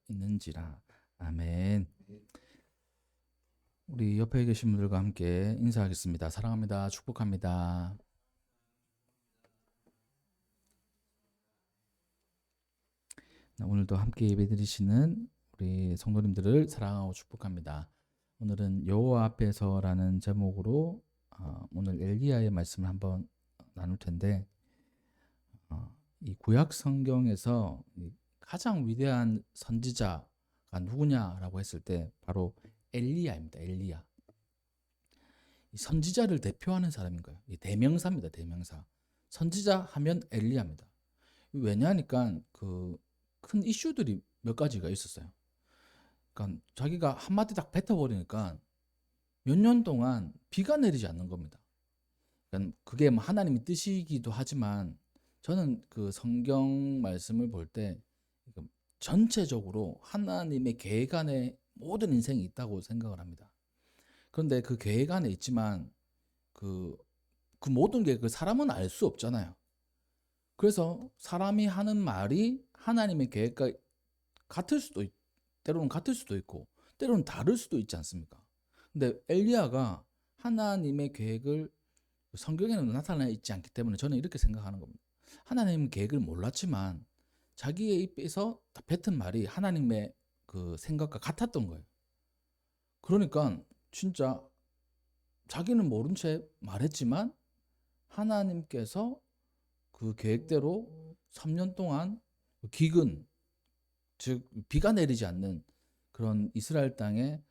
있는지라. 아멘. 우리 옆에 계신 분들과 함께 인사하겠습니다. 사랑합니다. 축복합니다. 오늘도 함께 예배드리시는 우리 성도님들을 사랑하고 축복합니다. 오늘은 여호와 앞에서라는 제목으로 오늘 엘리야의 말씀을 한번 나눌 텐데, 이 구약 성경에서 가장 위대한 선지자가 누구냐라고 했을 때 바로 엘리야입니다. 엘리야. 이 선지자를 대표하는 사람인 거예요. 이 대명사입니다. 대명사. 선지자 하면 엘리야입니다. 왜냐하니까 그 큰 이슈들이 몇 가지가 있었어요. 그러니까 자기가 한마디 딱 뱉어버리니까 몇 년 동안 비가 내리지 않는 겁니다. 그러니까 그게 뭐 하나님의 뜻이기도 하지만 저는 그 성경 말씀을 볼 때 전체적으로 하나님의 계획 안에 모든 인생이 있다고 생각을 합니다. 그런데 그 계획 안에 있지만 그 모든 게 그 사람은 알 수 없잖아요. 그래서 사람이 하는 말이 하나님의 계획과 때로는 같을 수도 있고 때로는 다를 수도 있지 않습니까? 근데 엘리야가 하나님의 계획을 성경에는 나타나 있지 않기 때문에 저는 이렇게 생각하는 겁니다. 하나님의 계획을 몰랐지만 자기의 입에서 뱉은 말이 하나님의 그 생각과 같았던 거예요. 그러니까 진짜 자기는 모른 채 말했지만 하나님께서 그 계획대로 3년 동안 기근, 즉 비가 내리지 않는 그런 이스라엘 땅에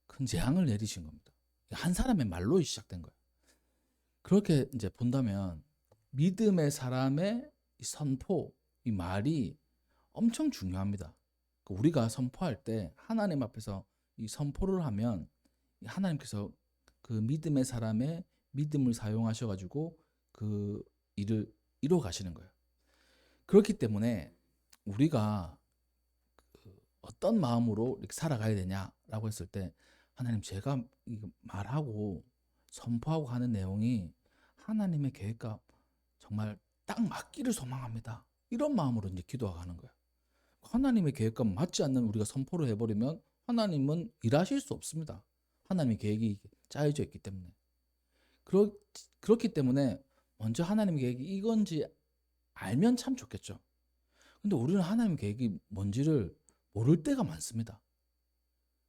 큰 재앙을 내리신 겁니다. 한 사람의 말로 시작된 거예요. 그렇게 이제 본다면 믿음의 사람의 이 선포, 이 말이 엄청 중요합니다. 우리가 선포할 때 하나님 앞에서 이 선포를 하면 하나님께서 그 믿음의 사람의 믿음을 사용하셔가지고 그 일을 이루어 가시는 거예요. 그렇기 때문에 우리가 어떤 마음으로 이렇게 살아가야 되냐라고 했을 때, 하나님, 제가 말하고 선포하고 하는 내용이 하나님의 계획과 정말 딱 맞기를 소망합니다. 이런 마음으로 이제 기도하는 거예요. 하나님의 계획과 맞지 않는 우리가 선포를 해버리면 하나님은 일하실 수 없습니다. 하나님의 계획이 짜여져 있기 때문에. 그렇기 때문에 먼저 하나님의 계획이 이건지 알면 참 좋겠죠. 근데 우리는 하나님의 계획이 뭔지를 모를 때가 많습니다.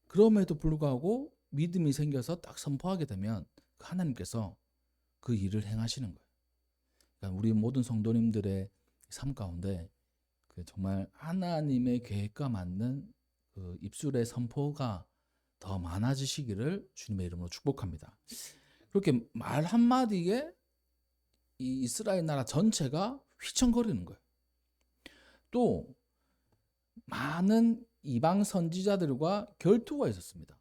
그럼에도 불구하고 믿음이 생겨서 딱 선포하게 되면 하나님께서 그 일을 행하시는 거예요. 그러니까 우리 모든 성도님들의 삶 가운데 정말 하나님의 계획과 맞는 그 입술의 선포가 더 많아지시기를 주님의 이름으로 축복합니다. 그렇게 말 한마디에 이 이스라엘 나라 전체가 휘청거리는 거예요. 또 많은 이방 선지자들과 결투가 있었습니다.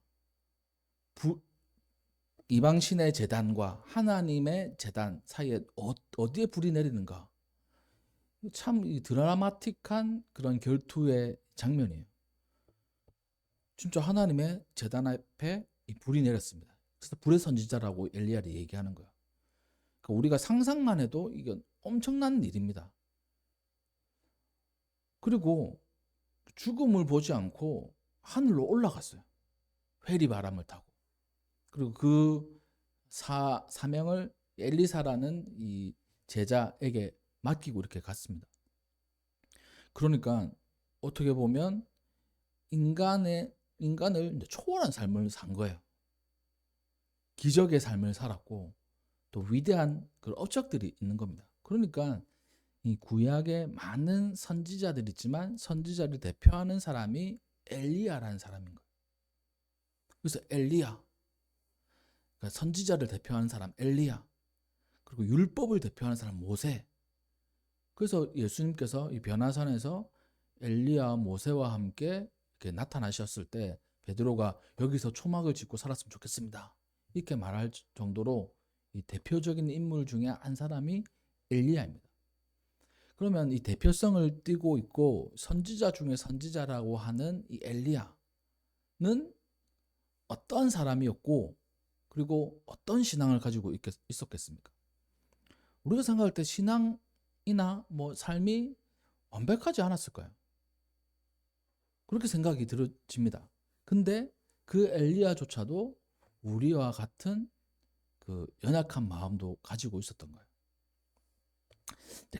이방 신의 제단과 하나님의 제단 사이에 어디에 불이 내리는가? 참 드라마틱한 그런 결투의 장면이에요. 진짜 하나님의 제단 앞에 이 불이 내렸습니다. 그래서 불의 선지자라고 엘리야를 얘기하는 거예요. 그러니까 우리가 상상만 해도 이건 엄청난 일입니다. 그리고 죽음을 보지 않고 하늘로 올라갔어요. 회리 바람을 타고. 그리고 그 사명을 엘리사라는 이 제자에게 맡기고 이렇게 갔습니다. 그러니까 어떻게 보면 인간을 초월한 삶을 산 거예요. 기적의 삶을 살았고 또 위대한 그런 업적들이 있는 겁니다. 그러니까 이 구약에 많은 선지자들이 있지만 선지자를 대표하는 사람이 엘리야라는 사람인 거예요. 그래서 엘리야, 그러니까 선지자를 대표하는 사람 엘리야, 그리고 율법을 대표하는 사람 모세. 그래서 예수님께서 이 변화산에서 엘리야 모세와 함께 이렇게 나타나셨을 때 베드로가 여기서 초막을 짓고 살았으면 좋겠습니다, 이렇게 말할 정도로 이 대표적인 인물 중에 한 사람이 엘리야입니다. 그러면 이 대표성을 띠고 있고 선지자 중에 선지자라고 하는 이 엘리야는 어떤 사람이었고 그리고 어떤 신앙을 가지고 있었겠습니까? 우리가 생각할 때 신앙이나 뭐 삶이 완벽하지 않았을 거예요. 그렇게 생각이 들어집니다. 근데 그 엘리야조차도 우리와 같은 그 연약한 마음도 가지고 있었던 거예요.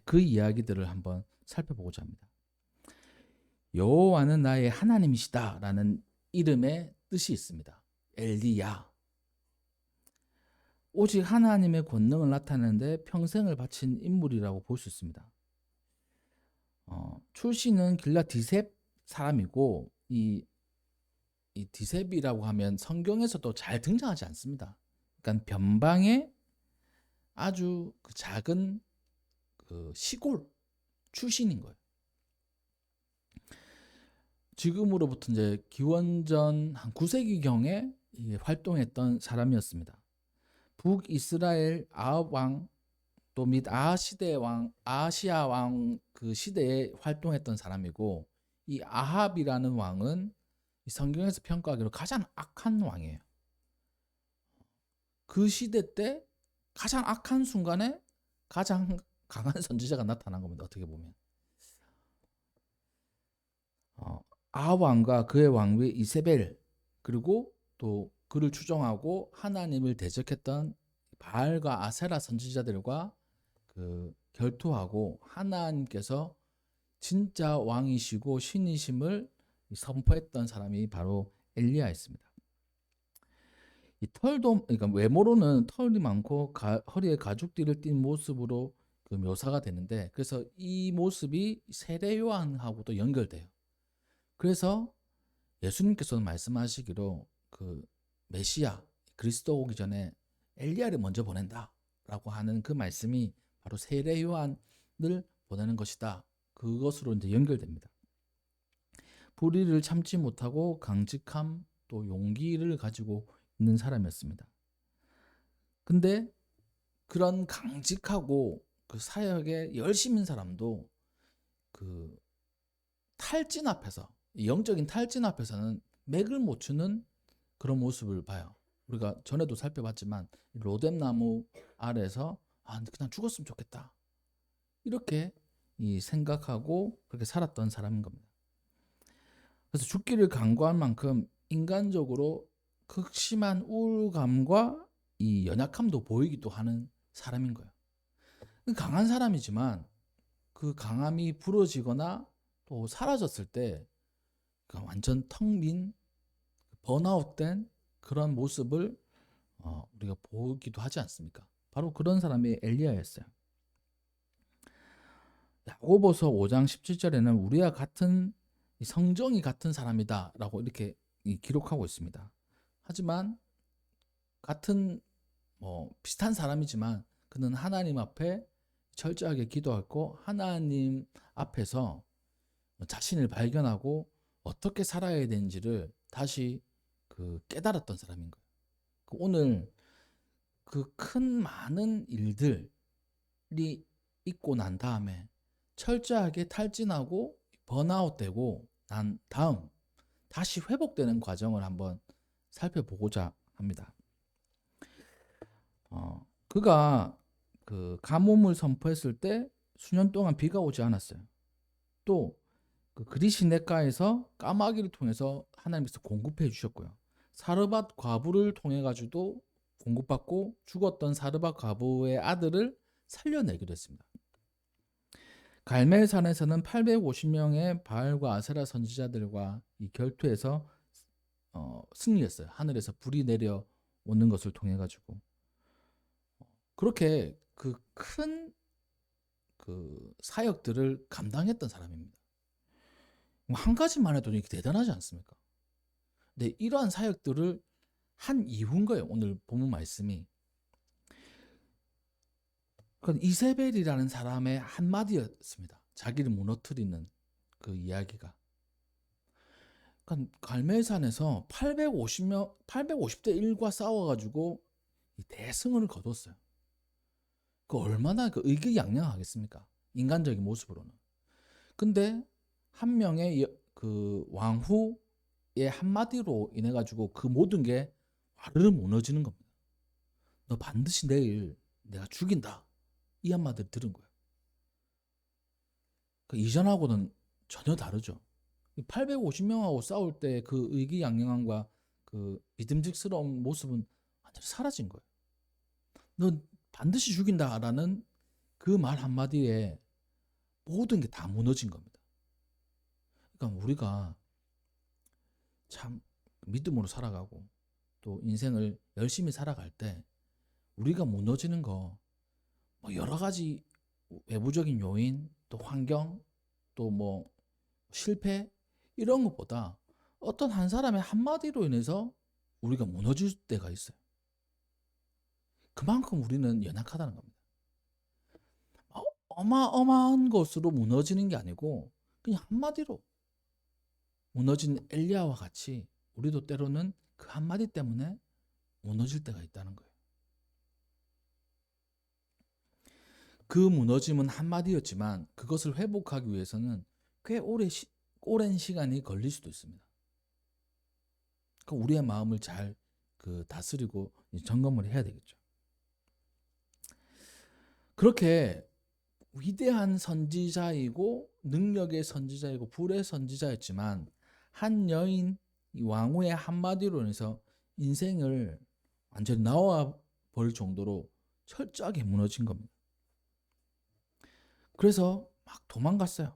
그 이야기들을 한번 살펴보고자 합니다. 여호와는 나의 하나님이시다라는 이름의 뜻이 있습니다. 엘리야. 오직 하나님의 권능을 나타내는데 평생을 바친 인물이라고 볼 수 있습니다. 출신은 길라 디셉 사람이고 이 디셉이라고 하면 성경에서도 잘 등장하지 않습니다. 그러니까 변방의 아주 그 작은 그 시골 출신인 거예요. 지금으로부터 이제 기원전 한 9세기경에 활동했던 사람이었습니다. 북이스라엘 아합 왕 또 및 아시아 왕 그 시대에 활동했던 사람이고, 이 아합이라는 왕은 성경에서 평가하기로 가장 악한 왕이에요. 그 시대 때 가장 악한 순간에 가장 강한 선지자가 나타난 겁니다. 어떻게 보면 아합 왕과 그의 왕비 이세벨, 그리고 또 그를 추종하고 하나님을 대적했던 바알과 아세라 선지자들과 그 결투하고 하나님께서 진짜 왕이시고 신이심을 선포했던 사람이 바로 엘리야였습니다. 이 털도, 그러니까 외모로는 털이 많고 허리에 가죽띠를 띤 모습으로 그 묘사가 되는데, 그래서 이 모습이 세례 요한하고도 연결돼요. 그래서 예수님께서는 말씀하시기로 그 메시아 그리스도 오기 전에 엘리야를 먼저 보낸다라고 하는 그 말씀이 바로 세례 요한을 보내는 것이다. 그것으로 이제 연결됩니다. 불의를 참지 못하고 강직함 또 용기를 가지고 있는 사람이었습니다. 근데 그런 강직하고 그 사역에 열심인 사람도 그 탈진 앞에서, 영적인 탈진 앞에서는 맥을 못 추는 그런 모습을 봐요. 우리가 전에도 살펴봤지만 로뎀나무 아래서 그냥 죽었으면 좋겠다, 이렇게 생각하고 그렇게 살았던 사람인 겁니다. 그래서 죽기를 간구할 만큼 인간적으로 극심한 우울감과 이 연약함도 보이기도 하는 사람인 거예요. 강한 사람이지만 그 강함이 부러지거나 또 사라졌을 때 완전 텅 빈 번아웃된 그런 모습을 우리가 보기도 하지 않습니까? 바로 그런 사람이 엘리야였어요. 야고보서 5장 17절에는 우리와 같은 성정이 같은 사람이다라고 이렇게 기록하고 있습니다. 하지만 같은 비슷한 사람이지만 그는 하나님 앞에 철저하게 기도했고 하나님 앞에서 자신을 발견하고 어떻게 살아야 되는지를 다시 깨달았던 사람인 거예요. 오늘 그 큰 많은 일들이 있고 난 다음에 철저하게 탈진하고 번아웃되고 난 다음 다시 회복되는 과정을 한번 살펴보고자 합니다. 그가 그 가뭄을 선포했을 때 수년 동안 비가 오지 않았어요. 또 그 그리시네가에서 까마귀를 통해서 하나님께서 공급해 주셨고요. 사르밧 과부를 통해 가지고도 공급받고 죽었던 사르밧 과부의 아들을 살려내기도 했습니다. 갈멜산에서는 850명의 바알과 아세라 선지자들과 이 결투에서 승리했어요. 하늘에서 불이 내려오는 것을 통해 가지고 그렇게 그 큰 그 사역들을 감당했던 사람입니다. 한 가지만 해도 이게 대단하지 않습니까? 근데 이러한 사역들을 한 이후인 거예요. 오늘 본문 말씀이. 그건 이세벨이라는 사람의 한마디였습니다. 자기를 무너뜨리는 그 이야기가. 그러니까 갈멜산에서 850대 1과 싸워가지고 대승을 거뒀어요. 그 얼마나 그 의기양양하겠습니까? 인간적인 모습으로는. 근데 한 명의 그 왕후의 한마디로 인해 가지고 그 모든 게 와르르 무너지는 겁니다. 너 반드시 내일 내가 죽인다, 이 한마디를 들은 거예요. 그 이전하고는 전혀 다르죠. 850명하고 싸울 때 그 의기양양함과 그 믿음직스러운 모습은 완전히 사라진 거예요. 너 반드시 죽인다라는 그 말 한마디에 모든 게 다 무너진 겁니다. 그러니까 우리가 참 믿음으로 살아가고 또 인생을 열심히 살아갈 때 우리가 무너지는 거 뭐 여러 가지 외부적인 요인 또 환경 또 뭐 실패 이런 것보다 어떤 한 사람의 한마디로 인해서 우리가 무너질 때가 있어요. 그만큼 우리는 연약하다는 겁니다. 어마어마한 것으로 무너지는 게 아니고 그냥 한마디로 무너진 엘리야와 같이 우리도 때로는 그 한마디 때문에 무너질 때가 있다는 거예요. 그 무너짐은 한마디였지만 그것을 회복하기 위해서는 꽤 오랜 시간이 걸릴 수도 있습니다. 그러니까 우리의 마음을 잘 다스리고 점검을 해야 되겠죠. 그렇게 위대한 선지자이고 능력의 선지자이고 불의 선지자였지만 한 여인 왕후의 한마디로 인해서 인생을 완전히 나와 버릴 정도로 철저하게 무너진 겁니다. 그래서 막 도망갔어요.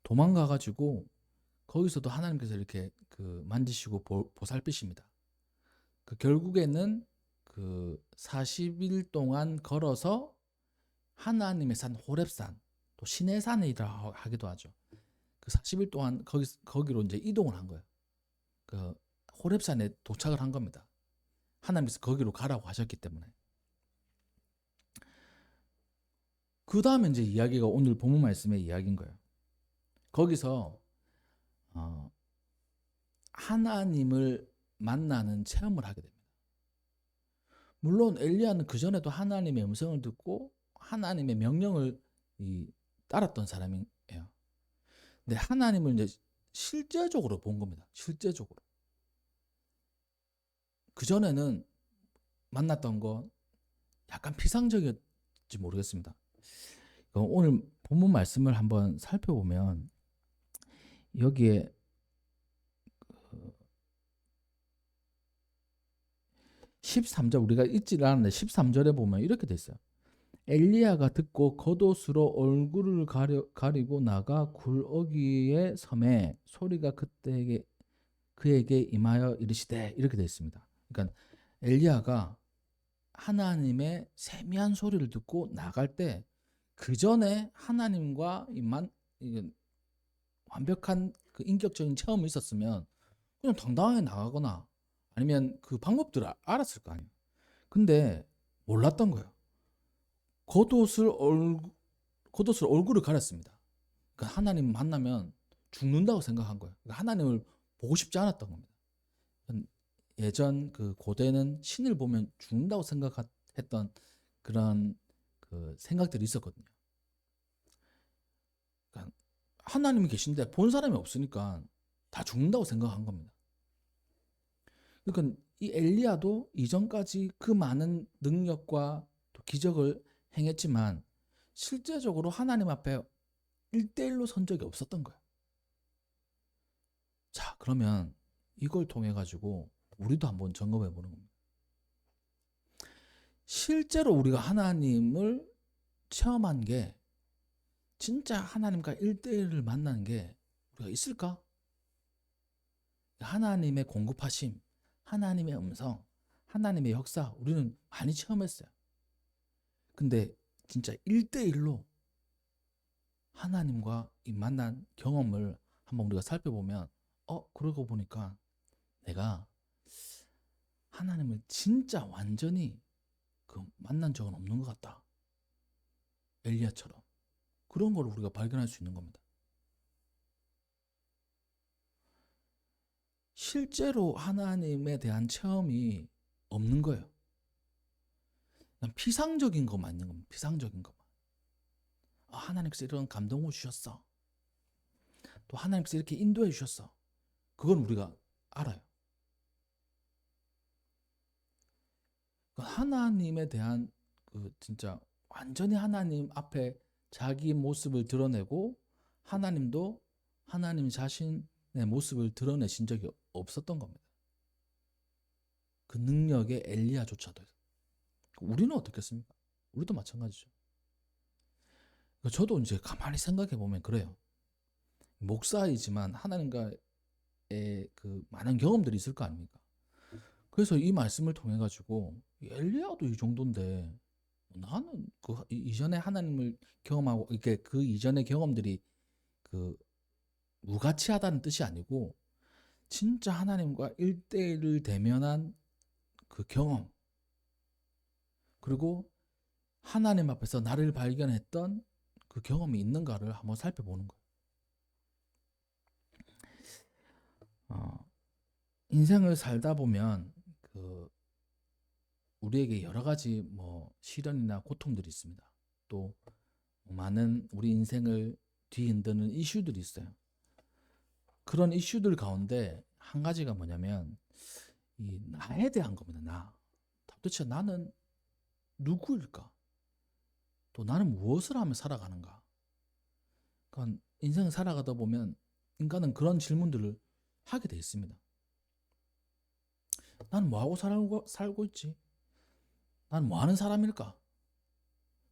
도망가가지고 거기서도 하나님께서 이렇게 만지시고 보살피십니다. 결국에는 40일 동안 걸어서 하나님의 산 호렙산 또 신의 산이라 하기도 하죠. 40일 동안 거기로 이제 이동을 한 거예요. 호렙산에 도착을 한 겁니다. 하나님께서 거기로 가라고 하셨기 때문에. 그 다음에 이제 이야기가 오늘 본문 말씀의 이야기인 거예요. 거기서 하나님을 만나는 체험을 하게 됩니다. 물론 엘리야는 그 전에도 하나님의 음성을 듣고 하나님의 명령을 따랐던 사람이에요. 근데 하나님을 이제 실제적으로 본 겁니다. 실제적으로. 그 전에는 만났던 건 약간 피상적이었지 모르겠습니다. 오늘 본문 말씀을 한번 살펴보면 여기에 13절 우리가 읽지를 않았는데 13절에 보면 이렇게 돼 있어요. 엘리야가 듣고 겉옷으로 얼굴을 가리고 나가 굴어기의 섬에 소리가 그에게 임하여 이르시되 이렇게 되어 있습니다. 그러니까 엘리야가 하나님의 세미한 소리를 듣고 나갈 때 그 전에 하나님과 완벽한 인격적인 체험이 있었으면 그냥 당당하게 나가거나 아니면 그 방법들을 알았을 거 아니에요. 근데 몰랐던 거예요. 겉옷을 얼굴을 가렸습니다. 그러니까 하나님 만나면 죽는다고 생각한 거예요. 그러니까 하나님을 보고 싶지 않았던 겁니다. 예전 고대는 신을 보면 죽는다고 생각했던 그런 생각들이 있었거든요. 그러니까 하나님이 계신데 본 사람이 없으니까 다 죽는다고 생각한 겁니다. 그러니까 이 엘리야도 이전까지 그 많은 능력과 또 기적을 행했지만 실제적으로 하나님 앞에 1대1로 선 적이 없었던 거예요. 자, 그러면 이걸 통해 가지고 우리도 한번 점검해 보는 겁니다. 실제로 우리가 하나님을 체험한 게 진짜 하나님과 1대1을 만나는 게 우리가 있을까? 하나님의 공급하심, 하나님의 음성, 하나님의 역사 우리는 많이 체험했어요. 근데 진짜 1대1로 하나님과 이 만난 경험을 한번 우리가 살펴보면 그러고 보니까 내가 하나님을 진짜 완전히 만난 적은 없는 것 같다. 엘리야처럼. 그런 걸 우리가 발견할 수 있는 겁니다. 실제로 하나님에 대한 체험이 없는 거예요. 그냥 피상적인 것만 있는 겁니다. 피상적인 것만. 하나님께서 이런 감동을 주셨어. 또 하나님께서 이렇게 인도해 주셨어. 그건 우리가 알아요. 하나님에 대한 진짜 완전히 하나님 앞에 자기 모습을 드러내고 하나님도 하나님 자신의 모습을 드러내신 적이 없었던 겁니다. 그 능력의 엘리야조차도. 우리는 어떻겠습니까? 우리도 마찬가지죠. 저도 이제 가만히 생각해 보면 그래요. 목사이지만 하나님과의 그 많은 경험들이 있을 거 아닙니까? 그래서 이 말씀을 통해 가지고 엘리야도 이 정도인데 나는 그 이전에 하나님을 경험하고 이렇게 그 이전의 경험들이 그 무가치하다는 뜻이 아니고 진짜 하나님과 1대1을 대면한 그 경험, 그리고 하나님 앞에서 나를 발견했던 그 경험이 있는가를 한번 살펴보는 거예요. 인생을 살다 보면 그 우리에게 여러 가지 뭐 시련이나 고통들이 있습니다. 또 많은 우리 인생을 뒤흔드는 이슈들이 있어요. 그런 이슈들 가운데 한 가지가 뭐냐면 이 나에 대한 겁니다. 나. 도대체 나는 누구일까? 또 나는 무엇을 하며 살아가는가? 그러니까 인생을 살아가다 보면 인간은 그런 질문들을 하게 돼 있습니다. 나는 뭐하고 살고 있지? 나는 뭐 하는 사람일까?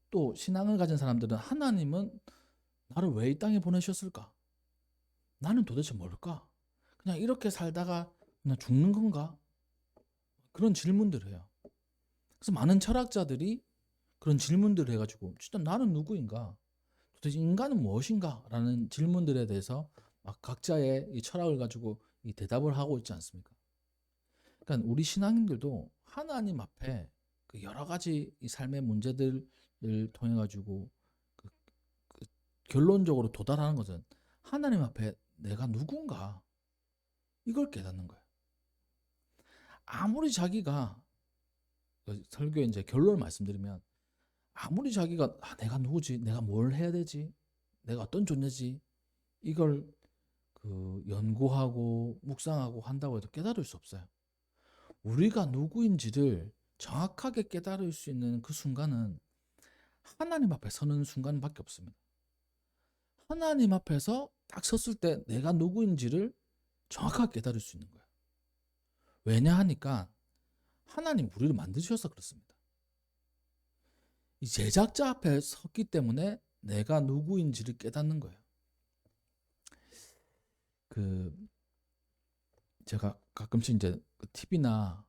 또 신앙을 가진 사람들은 하나님은 나를 왜 이 땅에 보내셨을까? 나는 도대체 뭘까? 그냥 이렇게 살다가 그냥 죽는 건가? 그런 질문들을 해요. 그래서 많은 철학자들이 그런 질문들을 해가지고 진짜 나는 누구인가? 도대체 인간은 무엇인가? 라는 질문들에 대해서 막 각자의 이 철학을 가지고 이 대답을 하고 있지 않습니까? 그러니까 우리 신앙인들도 하나님 앞에 그 여러 가지 이 삶의 문제들을 통해 가지고 그 결론적으로 도달하는 것은 하나님 앞에 내가 누군가 이걸 깨닫는 거예요. 아무리 자기가 설교에 이제 결론을 말씀드리면 아무리 자기가 내가 누구지, 내가 뭘 해야 되지, 내가 어떤 존재지 이걸 그 연구하고 묵상하고 한다고 해도 깨달을 수 없어요. 우리가 누구인지를 정확하게 깨달을 수 있는 그 순간은 하나님 앞에 서는 순간밖에 없습니다. 하나님 앞에서 딱 섰을 때 내가 누구인지를 정확하게 깨달을 수 있는 거예요. 왜냐 하니까 하나님 우리를 만드셔서 그렇습니다. 이 제작자 앞에 섰기 때문에 내가 누구인지를 깨닫는 거예요. 그 제가 가끔씩 이제 TV나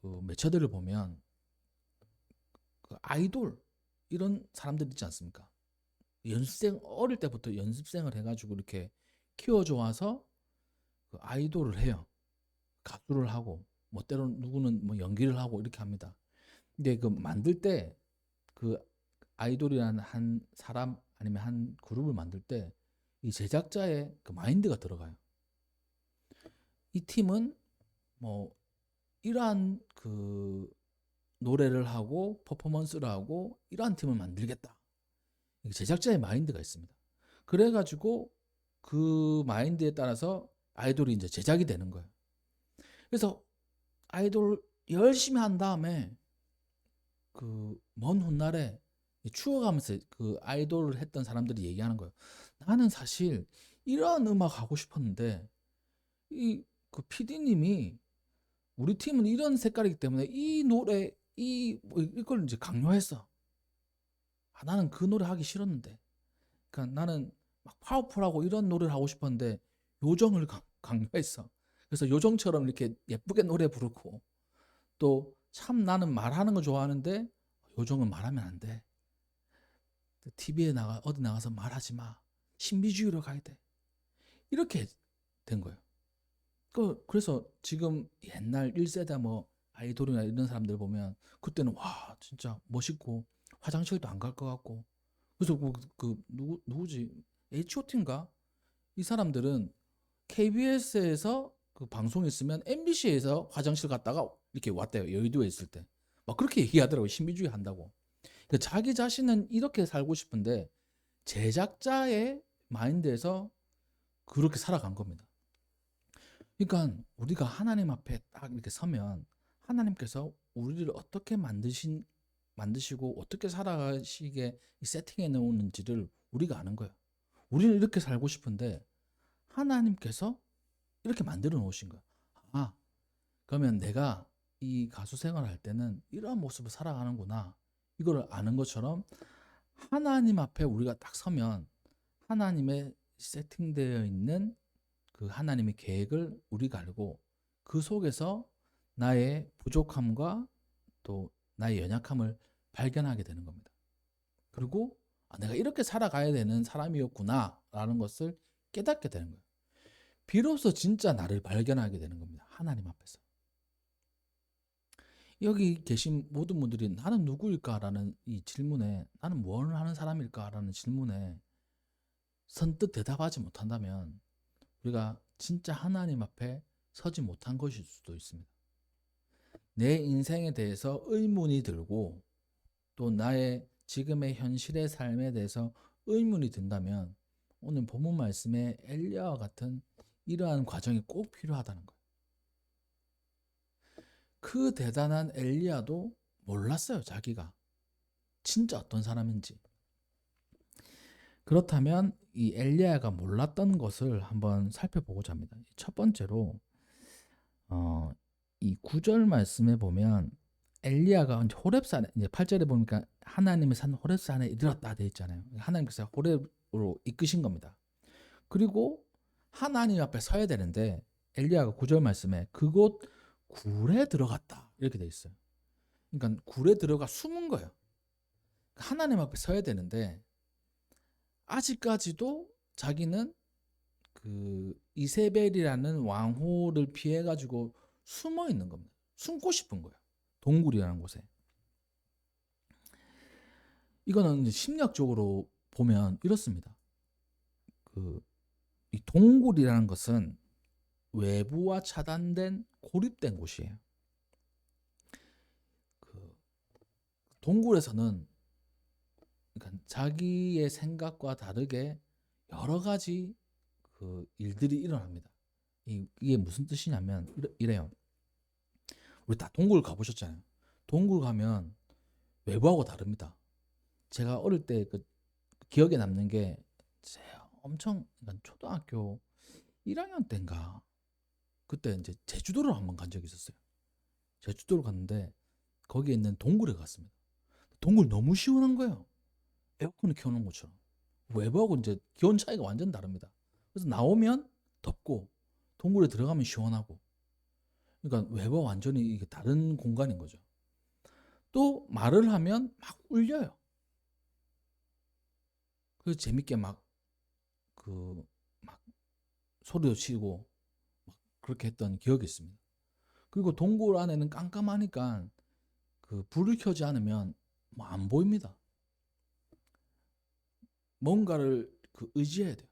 그 매체들을 보면 그 아이돌 이런 사람들 있지 않습니까? 연습생 어릴 때부터 연습생을 해가지고 이렇게 키워줘 와서 그 아이돌을 해요. 가수를 하고 뭐 때로는 누구는 뭐 연기를 하고 이렇게 합니다. 근데 그 만들 때 그 아이돌이라는 한 사람 아니면 한 그룹을 만들 때 이 제작자의 그 마인드가 들어가요. 이 팀은 뭐 이러한 그 노래를 하고 퍼포먼스를 하고 이러한 팀을 만들겠다. 제작자의 마인드가 있습니다. 그래가지고 그 마인드에 따라서 아이돌이 이제 제작이 되는 거예요. 그래서 아이돌 열심히 한 다음에 그 먼 훗날에 추억하면서 그 아이돌을 했던 사람들이 얘기하는 거예요. 나는 사실 이런 음악 하고 싶었는데 이 그 PD님이 우리 팀은 이런 색깔이기 때문에 이 노래 이걸 이제 강요했어. 아, 나는 그 노래 하기 싫었는데. 그러니까 나는 막 파워풀하고 이런 노래를 하고 싶었는데 요정을 강요했어. 그래서 요정처럼 이렇게 예쁘게 노래 부르고 또 참 나는 말하는 거 좋아하는데 요정은 말하면 안 돼. TV에 어디 나가서 말하지 마. 신비주의로 가야 돼. 이렇게 된 거예요. 그래서 지금 옛날 1세대 뭐 아이돌이나 이런 사람들 보면 그때는 와 진짜 멋있고 화장실도 안 갈 것 같고 그래서 누구지? H.O.T인가? 이 사람들은 KBS에서 그 방송 있으면 MBC에서 화장실 갔다가 이렇게 왔대요. 여의도에 있을 때. 막 그렇게 얘기하더라고요. 신비주의 한다고. 그러니까 자기 자신은 이렇게 살고 싶은데 제작자의 마인드에서 그렇게 살아간 겁니다. 그러니까 우리가 하나님 앞에 딱 이렇게 서면 하나님께서 우리를 어떻게 만드시고 어떻게 살아가시게 세팅해 놓는지를 우리가 아는 거예요. 우리는 이렇게 살고 싶은데 하나님께서 이렇게 만들어 놓으신 거야. 아, 그러면 내가 이 가수 생활을 할 때는 이러한 모습을 살아가는구나. 이거를 아는 것처럼 하나님 앞에 우리가 딱 서면 하나님의 세팅되어 있는 그 하나님의 계획을 우리가 알고 그 속에서 나의 부족함과 또 나의 연약함을 발견하게 되는 겁니다. 그리고 내가 이렇게 살아가야 되는 사람이었구나라는 것을 깨닫게 되는 거예요. 비로소 진짜 나를 발견하게 되는 겁니다. 하나님 앞에서. 여기 계신 모든 분들이 나는 누구일까라는 이 질문에, 나는 무엇을 하는 사람일까라는 질문에 선뜻 대답하지 못한다면 우리가 진짜 하나님 앞에 서지 못한 것일 수도 있습니다. 내 인생에 대해서 의문이 들고 또 나의 지금의 현실의 삶에 대해서 의문이 든다면 오늘 본문 말씀에 엘리야와 같은 이러한 과정이 꼭 필요하다는 거예요. 그 대단한 엘리야도 몰랐어요, 자기가 진짜 어떤 사람인지. 그렇다면 이 엘리야가 몰랐던 것을 한번 살펴보고자 합니다. 첫 번째로 이 9절 말씀에 보면 엘리야가 이제 호렙산에, 이제 8절에 보니까 하나님의 산 호렙산에 이르렀다 돼 있잖아요. 하나님께서 호렙으로 이끄신 겁니다. 그리고 하나님 앞에 서야 되는데 엘리야가 9절 말씀에 그곳 굴에 들어갔다 이렇게 돼 있어요. 그러니까 굴에 들어가 숨은 거예요. 하나님 앞에 서야 되는데 아직까지도 자기는 그 이세벨이라는 왕후를 피해 가지고 숨어 있는 겁니다. 숨고 싶은 거예요. 동굴이라는 곳에. 이거는 이제 심리학적으로 보면 이렇습니다. 이 동굴이라는 것은 외부와 차단된 고립된 곳이에요. 그 동굴에서는 그러니까 자기의 생각과 다르게 여러 가지 그 일들이 일어납니다. 이게 무슨 뜻이냐면 이래요. 우리 다 동굴 가보셨잖아요. 동굴 가면 외부하고 다릅니다. 제가 어릴 때 그 기억에 남는 게 제가 엄청 그러니까 초등학교 1학년 때인가 그때 이제 제주도를 한번 간 적이 있었어요. 제주도를 갔는데 거기에 있는 동굴에 갔습니다. 동굴 너무 시원한 거예요. 에어컨을 켜놓은 것처럼. 외부하고 이제 기온 차이가 완전 다릅니다. 그래서 나오면 덥고 동굴에 들어가면 시원하고. 그러니까 외부와 완전히 이게 다른 공간인 거죠. 또 말을 하면 막 울려요. 그래서 재밌게 막 소리도 치고 막 그렇게 했던 기억이 있습니다. 그리고 동굴 안에는 깜깜하니까 그 불을 켜지 않으면 뭐 안 보입니다. 뭔가를 그 의지해야 돼요.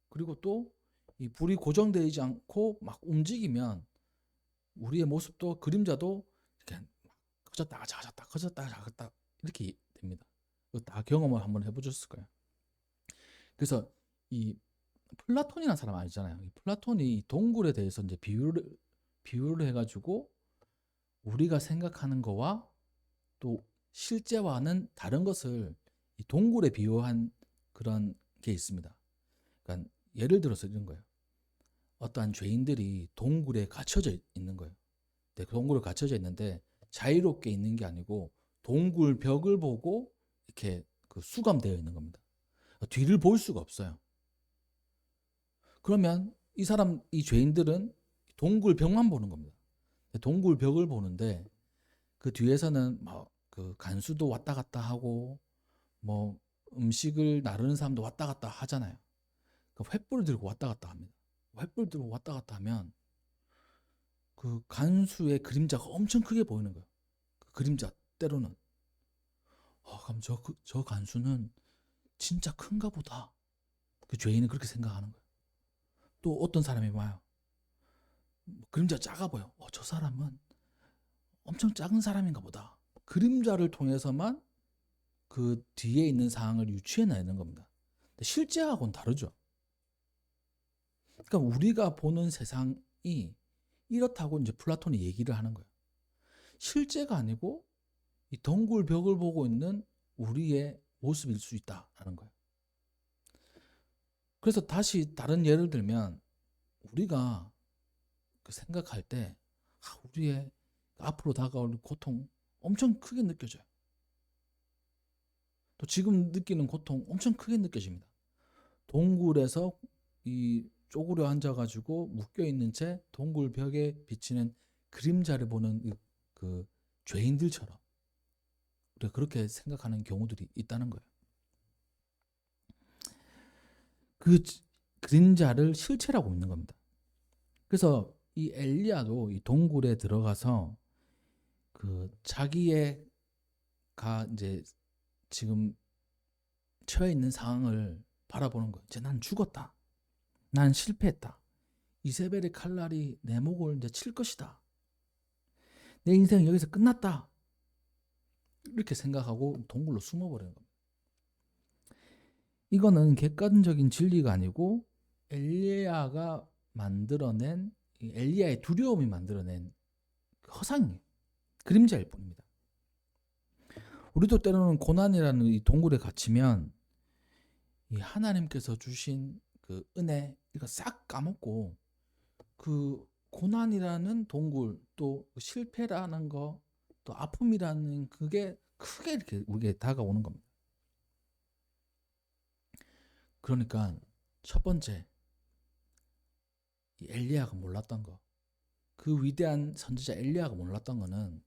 그리고 또 이 불이 고정되지 않고 막 움직이면 우리의 모습도 그림자도 이렇게 커졌다가 작았다 커졌다가 작았다 이렇게 됩니다. 이거 다 경험을 한번 해보셨을 거예요. 그래서 이 플라톤이라는 사람 아니잖아요. 이 플라톤이 동굴에 대해서 이제 비유를 해가지고 우리가 생각하는 거와 또 실제와는 다른 것을 이 동굴에 비유한 그런 게 있습니다. 그러니까 예를 들어서 이런 거예요. 어떠한 죄인들이 동굴에 갇혀져 있는 거예요. 그 동굴에 갇혀져 있는데 자유롭게 있는 게 아니고 동굴 벽을 보고 이렇게 그 수감되어 있는 겁니다. 뒤를 볼 수가 없어요. 그러면 이 죄인들은 동굴 벽만 보는 겁니다. 동굴 벽을 보는데 그 뒤에서는 그 간수도 왔다 갔다 하고 뭐 음식을 나르는 사람도 왔다 갔다 하잖아요. 그 횃불 들고 왔다 갔다 합니다. 횃불 들고 왔다 갔다 하면 그 간수의 그림자가 엄청 크게 보이는 거예요. 그 그림자 때로는 그럼 저 간수는 진짜 큰가 보다. 그 죄인은 그렇게 생각하는 거예요. 또 어떤 사람이 와요. 그림자 작아 보여. 저 사람은 엄청 작은 사람인가 보다. 그림자를 통해서만 그 뒤에 있는 상황을 유추해내는 겁니다. 실제하고는 다르죠. 그러니까 우리가 보는 세상이 이렇다고 이제 플라톤이 얘기를 하는 거예요. 실제가 아니고 이 동굴 벽을 보고 있는 우리의 모습일 수 있다라는 거예요. 그래서 다시 다른 예를 들면 우리가 그 생각할 때 우리의 앞으로 다가올 고통 엄청 크게 느껴져요. 또 지금 느끼는 고통 엄청 크게 느껴집니다. 동굴에서 이 쪼그려 앉아가지고 묶여있는 채 동굴 벽에 비치는 그림자를 보는 그 죄인들처럼 우리가 그렇게 생각하는 경우들이 있다는 거예요. 그 그림자를 실체라고 믿는 겁니다. 그래서 이 엘리야도 이 동굴에 들어가서 그 자기가 이제 지금 처해 있는 상황을 바라보는 거예요. 이제 난 죽었다. 난 실패했다. 이세벨의 칼날이 내 목을 이제 칠 것이다. 내 인생은 여기서 끝났다. 이렇게 생각하고 동굴로 숨어버리는 겁니다. 이거는 객관적인 진리가 아니고 엘리야가 만들어낸 엘리야의 두려움이 만들어낸 허상이에요. 그림자일 뿐입니다. 우리도 때로는 고난이라는 이 동굴에 갇히면 이 하나님께서 주신 그 은혜 이거 싹 까먹고 그 고난이라는 동굴 또 실패라는 거 또 아픔이라는 그게 크게 이렇게 우리에게 다가오는 겁니다. 그러니까 첫 번째 이 엘리야가 몰랐던 거, 그 위대한 선지자 엘리야가 몰랐던 거는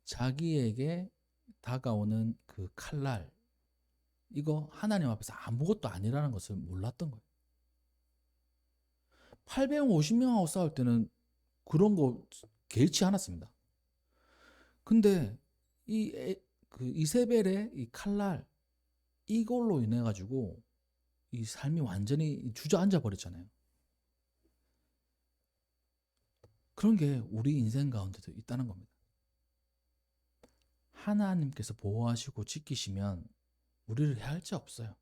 자기에게 다가오는 그 칼날 이거 하나님 앞에서 아무것도 아니라는 것을 몰랐던 거예요. 850명하고 싸울 때는 그런 거 개의치 않았습니다. 근데 그 이세벨의 이 칼날 이걸로 인해 가지고 이 삶이 완전히 주저앉아 버렸잖아요. 그런 게 우리 인생 가운데도 있다는 겁니다. 하나님께서 보호하시고 지키시면 우리를 해할 자 없어요.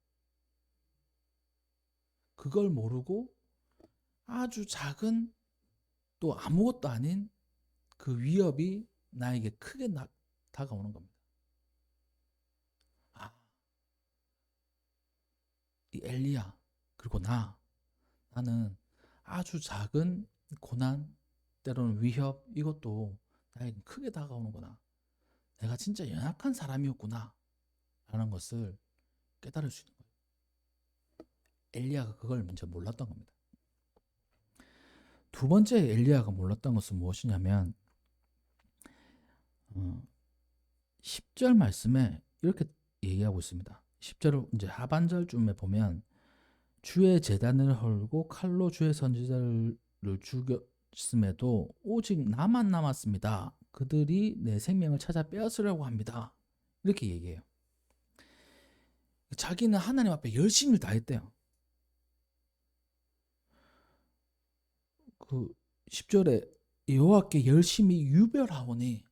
그걸 모르고 아주 작은 또 아무것도 아닌 그 위협이 나에게 크게 다가오는 겁니다. 이 엘리야 그리고 나는 아주 작은 고난 때로는 위협 이것도 나에게 크게 다가오는구나. 내가 진짜 연약한 사람이었구나 라는 것을 깨달을 수 있는 거예요. 엘리야가 그걸 먼저 몰랐던 겁니다. 두 번째 엘리야가 몰랐던 것은 무엇이냐면 10절 말씀에 이렇게 얘기하고 있습니다. 10절 이제 하반절쯤에 보면 주의 제단을 헐고 칼로 주의 선지자를 죽였음에도 오직 나만 남았습니다. 그들이 내 생명을 찾아 빼앗으려고 합니다. 이렇게 얘기해요. 자기는 하나님 앞에 열심을 다했대요. 그 10절에 여호와께 열심히 유별하오니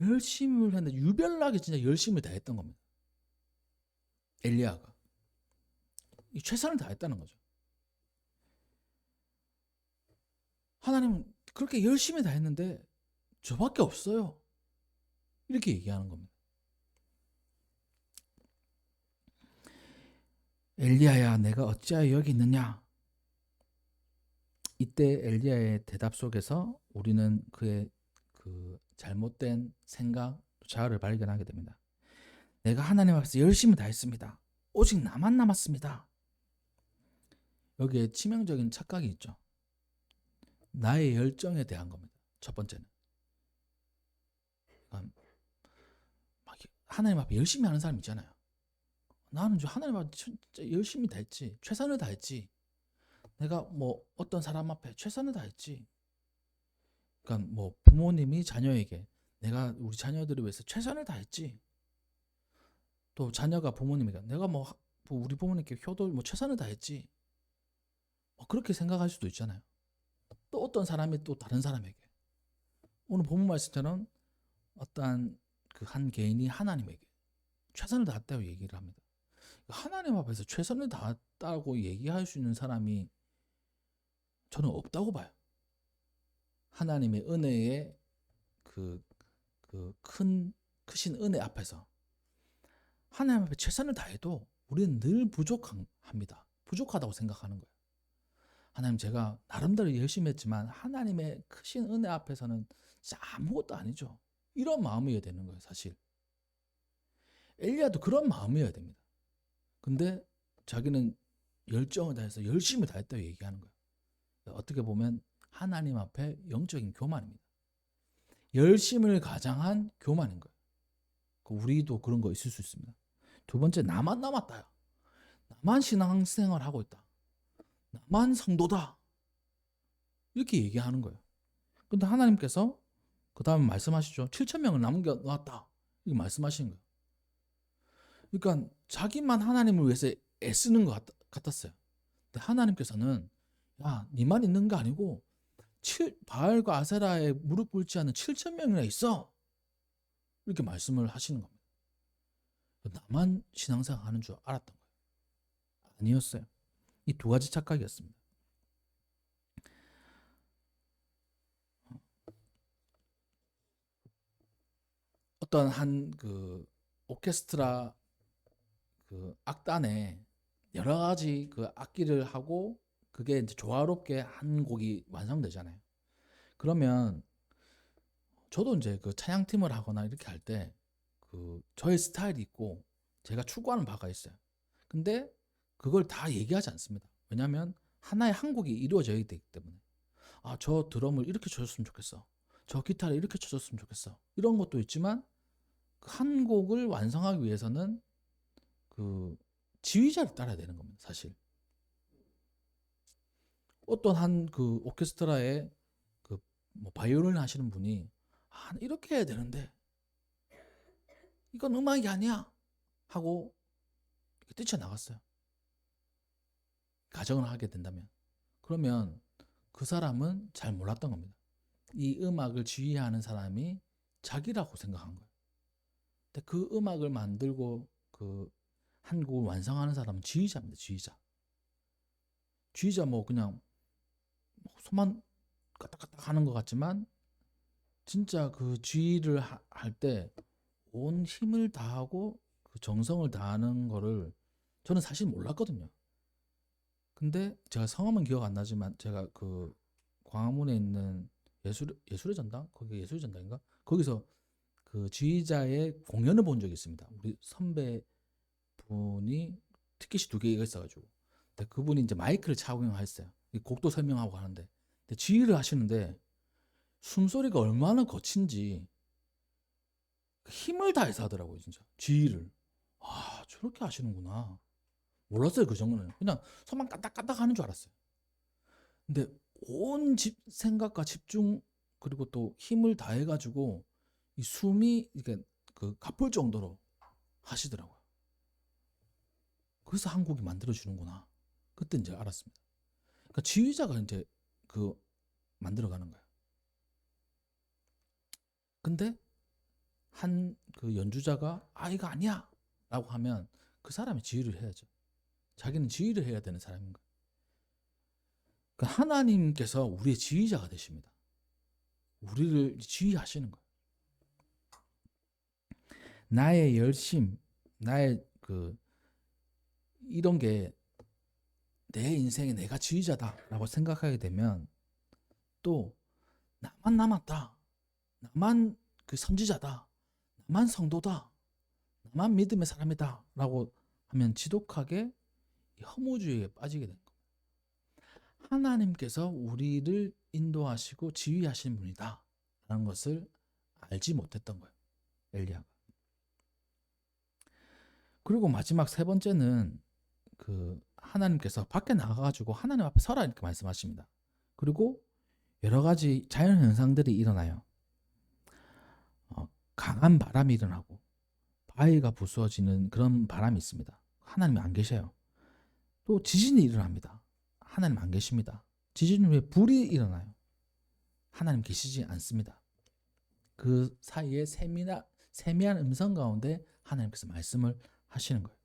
열심을 했는데 유별나게 진짜 열심을 다했던 겁니다. 엘리야가 최선을 다했다는 거죠. 하나님은 그렇게 열심히 다했는데 저밖에 없어요. 이렇게 얘기하는 겁니다. 엘리야야 내가 어찌하여 여기 있느냐. 이때 엘리야의 대답 속에서 우리는 그의 그 잘못된 생각, 자아를 발견하게 됩니다. 내가 하나님 앞에서 열심히 다했습니다. 오직 나만 남았습니다. 여기에 치명적인 착각이 있죠. 나의 열정에 대한 겁니다. 첫 번째는 하나님 앞에 열심히 하는 사람 있잖아요. 나는 하나님 앞에 진짜 열심히 다했지. 최선을 다했지. 내가 뭐 어떤 사람 앞에 최선을 다했지. 그러니까 뭐 부모님이 자녀에게 내가 우리 자녀들을 위해서 최선을 다했지. 또 자녀가 부모님에게 내가 뭐 우리 부모님께 효도 뭐 최선을 다했지. 그렇게 생각할 수도 있잖아요. 또 어떤 사람이 또 다른 사람에게 오늘 본문 말씀처럼 어떠한 그 한 개인이 하나님에게 최선을 다했다고 얘기를 합니다. 하나님 앞에서 최선을 다했다고 얘기할 수 있는 사람이 저는 없다고 봐요. 하나님의 은혜의 크신 은혜 앞에서 하나님 앞에 최선을 다해도 우리는 늘 부족합니다. 부족하다고 생각하는 거예요. 하나님, 제가 나름대로 열심히 했지만 하나님의 크신 은혜 앞에서는 진짜 아무것도 아니죠. 이런 마음이어야 되는 거예요, 사실. 엘리야도 그런 마음이어야 됩니다. 근데 자기는 열정을 다해서 열심히 다했다고 얘기하는 거예요. 어떻게 보면 하나님 앞에 영적인 교만입니다. 열심을 가장한 교만인 거예요. 우리도 그런 거 있을 수 있습니다. 두 번째, 나만 남았다. 나만 신앙생활 하고 있다. 나만 성도다. 이렇게 얘기하는 거예요. 근데 하나님께서 그 다음에 말씀하시죠. 7,000명을 남겨놨다. 이렇게 말씀하시는 거예요. 그러니까 자기만 하나님을 위해서 애쓰는 것 같았어요. 근데 하나님께서는 야, 니만 있는 게 아니고 바알과 아세라에 무릎 꿇지 않는 7,000명이나 있어. 이렇게 말씀을 하시는 겁니다. 나만 신앙생활 하는 줄 알았던 거예요. 아니었어요. 이 두 가지 착각이었습니다. 어떤 한 그 오케스트라 그 악단에 여러 가지 그 악기를 하고 그게 이제 조화롭게 한 곡이 완성되잖아요. 그러면 저도 이제 그 찬양팀을 하거나 이렇게 할 때 그 저의 스타일이 있고 제가 추구하는 바가 있어요. 근데 그걸 다 얘기하지 않습니다. 왜냐하면 하나의 한 곡이 이루어져야 되기 때문에. 아, 저 드럼을 이렇게 쳐줬으면 좋겠어. 저 기타를 이렇게 쳐줬으면 좋겠어. 이런 것도 있지만 그 한 곡을 완성하기 위해서는 그 지휘자를 따라야 되는 겁니다, 사실. 어떤 한 그 오케스트라에 그 뭐 바이올린 하시는 분이 아, 이렇게 해야 되는데 이건 음악이 아니야 하고 뛰쳐나갔어요. 가정을 하게 된다면. 그러면 그 사람은 잘 몰랐던 겁니다. 이 음악을 지휘하는 사람이 자기라고 생각한 거예요. 근데 그 음악을 만들고 그 한 곡을 완성하는 사람은 지휘자입니다. 지휘자. 지휘자 뭐 그냥 손만 까딱까딱 하는 것 같지만 진짜 그 지휘를 할 때 온 힘을 다하고 그 정성을 다하는 거를 저는 사실 몰랐거든요. 근데 제가 성함은 기억 안 나지만 제가 그 광화문에 있는 예술의 전당? 거기 예술의 전당인가? 거기서 그 지휘자의 공연을 본 적이 있습니다. 우리 선배 분이 티켓이 2개가 있어가지고. 근데 그분이 이제 마이크를 착용했어요. 곡도 설명하고 하는데. 근데 지휘를 하시는데 숨소리가 얼마나 거친지 힘을 다해서 하더라고요, 진짜. 지휘를. 아, 저렇게 하시는구나. 몰랐어요, 그 정도는. 그냥 손만 까딱까딱 하는 줄 알았어요. 근데 온 생각과 집중 그리고 또 힘을 다해가지고 이 숨이 이게 그 가쁠 정도로 하시더라고요. 그래서 한국이 만들어주는구나. 그때 이제 알았습니다. 그러니까 지휘자가 이제 그 만들어가는 거예요. 근데 한 그 연주자가 아, 이거 아니야 라고 하면 그 사람이 지휘를 해야죠. 자기는 지휘를 해야 되는 사람인 거예요. 그러니까 하나님께서 우리의 지휘자가 되십니다. 우리를 지휘하시는 거예요. 나의 열심, 나의 그 이런 게 내 인생에 내가 지휘자다라고 생각하게 되면 또 나만 남았다, 나만 그 선지자다, 나만 성도다, 나만 믿음의 사람이다라고 하면 지독하게 허무주의에 빠지게 되는 겁니다. 하나님께서 우리를 인도하시고 지휘하시는 분이다라는 것을 알지 못했던 거예요, 엘리야가. 그리고 마지막 세 번째는 그 하나님께서 밖에 나가가지고 하나님 앞에 서라 이렇게 말씀하십니다. 그리고 여러 가지 자연 현상들이 일어나요. 강한 바람이 일어나고 바위가 부서지는 그런 바람이 있습니다. 하나님이 안 계셔요. 또 지진이 일어납니다. 하나님 안 계십니다. 지진 후에 불이 일어나요. 하나님 계시지 않습니다. 그 사이에 세미한 음성 가운데 하나님께서 말씀을 하시는 거예요.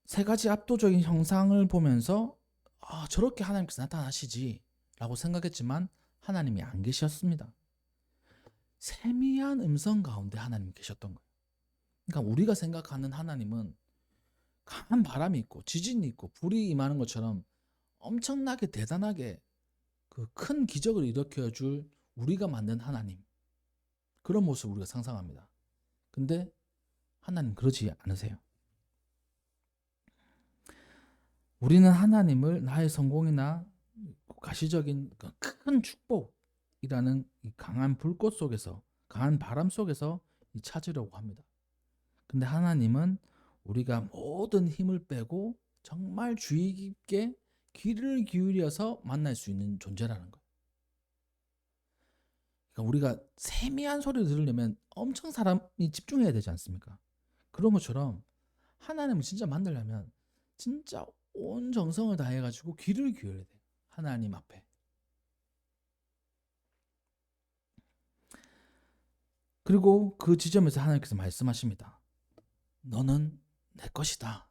세 가지 압도적인 형상을 보면서 아, 저렇게 하나님께서 나타나시지 라고 생각했지만 하나님이 안 계셨습니다. 세미한 음성 가운데 하나님이 계셨던 거예요. 그러니까 우리가 생각하는 하나님은 강한 바람이 있고 지진이 있고 불이 임하는 것처럼 엄청나게 대단하게 그 큰 기적을 일으켜 줄 우리가 만든 하나님, 그런 모습을 우리가 상상합니다. 근데 하나님 그러지 않으세요. 우리는 하나님을 나의 성공이나 가시적인 큰 축복이라는 이 강한 불꽃 속에서, 강한 바람 속에서 찾으려고 합니다. 근데 하나님은 우리가 모든 힘을 빼고 정말 주의 깊게 귀를 기울여서 만날 수 있는 존재라는 거예요. 그러니까 우리가 세미한 소리를 들으려면 엄청 사람이 집중해야 되지 않습니까? 그런 것처럼 하나님을 진짜 만나려면 진짜 온 정성을 다해가지고 귀를 기울여야 돼요. 하나님 앞에. 그리고 그 지점에서 하나님께서 말씀하십니다. 너는 내 것이다.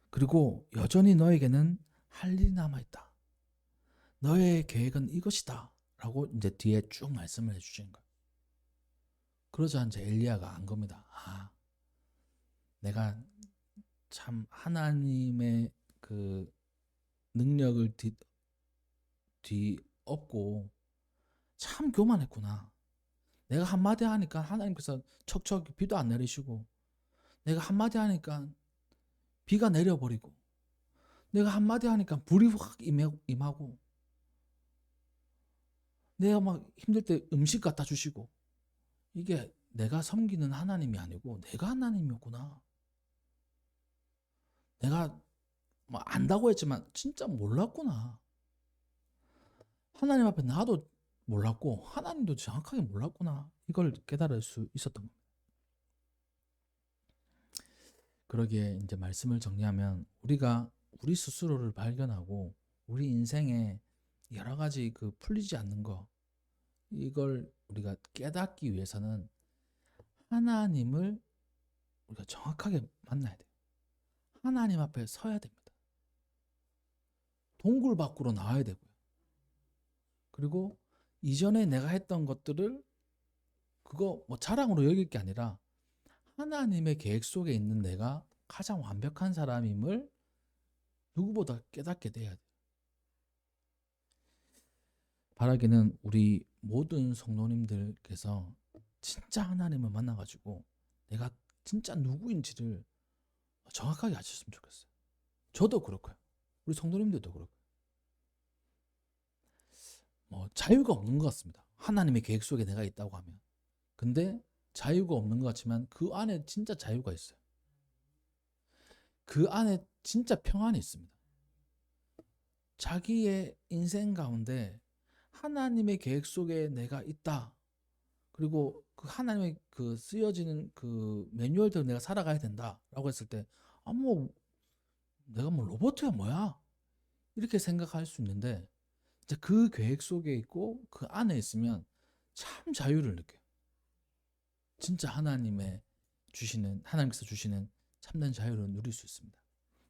그리고 여전히 너에게는 할 일이 남아있다. 너의 계획은 이것이다. 라고 이제 뒤에 쭉 말씀을 해주시는 거예요. 그러자 이제 엘리야가 안 겁니다. 아, 내가 참 하나님의 그 능력을 뒤엎고 참 교만했구나. 내가 한마디 하니까 하나님께서 척척 비도 안 내리시고, 내가 한마디 하니까 비가 내려버리고, 내가 한마디 하니까 불이 확 임하고, 내가 막 힘들 때 음식 갖다 주시고, 이게 내가 섬기는 하나님이 아니고 내가 하나님이었구나. 내가 뭐 안다고 했지만 진짜 몰랐구나. 하나님 앞에 나도 몰랐고 하나님도 정확하게 몰랐구나. 이걸 깨달을 수 있었던 겁니다. 그러기에 이제 말씀을 정리하면 우리가 우리 스스로를 발견하고 우리 인생에 여러 가지 그 풀리지 않는 거, 이걸 우리가 깨닫기 위해서는 하나님을 우리가 정확하게 만나야 돼요. 하나님 앞에 서야 됩니다. 동굴 밖으로 나와야 되고요. 그리고 이전에 내가 했던 것들을 그거 뭐 자랑으로 여길 게 아니라 하나님의 계획 속에 있는 내가 가장 완벽한 사람임을 누구보다 깨닫게 돼야 돼요. 바라기는 우리 모든 성도님들께서 진짜 하나님을 만나가지고 내가 진짜 누구인지를 정확하게 아셨으면 좋겠어요. 저도 그렇고요. 우리 성도님들도 그렇고요. 뭐 자유가 없는 것 같습니다. 하나님의 계획 속에 내가 있다고 하면. 근데 자유가 없는 것 같지만 그 안에 진짜 자유가 있어요. 그 안에 진짜 평안이 있습니다. 자기의 인생 가운데 하나님의 계획 속에 내가 있다. 그리고 그 하나님의 그 쓰여지는 그 매뉴얼대로 내가 살아가야 된다라고 했을 때, 아, 뭐 내가 뭐 로봇이야 뭐야? 이렇게 생각할 수 있는데, 이제 그 계획 속에 있고 그 안에 있으면 참 자유를 느껴요. 진짜 하나님께서 주시는 참된 자유를 누릴 수 있습니다.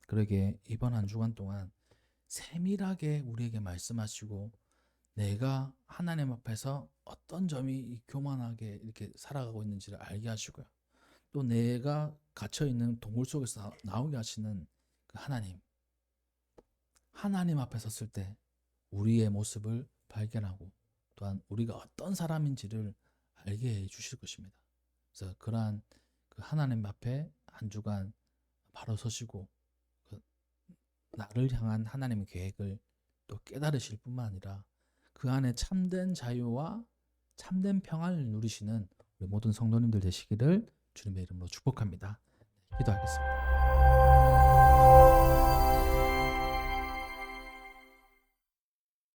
그러기에 이번 한 주간 동안 세밀하게 우리에게 말씀하시고, 내가 하나님 앞에서 어떤 점이 교만하게 이렇게 살아가고 있는지를 알게 하시고요. 또 내가 갇혀있는 동굴 속에서 나오게 하시는 그 하나님 앞에 섰을 때 우리의 모습을 발견하고 또한 우리가 어떤 사람인지를 알게 해 주실 것입니다. 그래서 그러한 그 하나님 앞에 한 주간 바로 서시고 그 나를 향한 하나님의 계획을 또 깨달으실 뿐만 아니라 그 안에 참된 자유와 참된 평안을 누리시는 우리 모든 성도님들 되시기를 주님의 이름으로 축복합니다. 기도하겠습니다.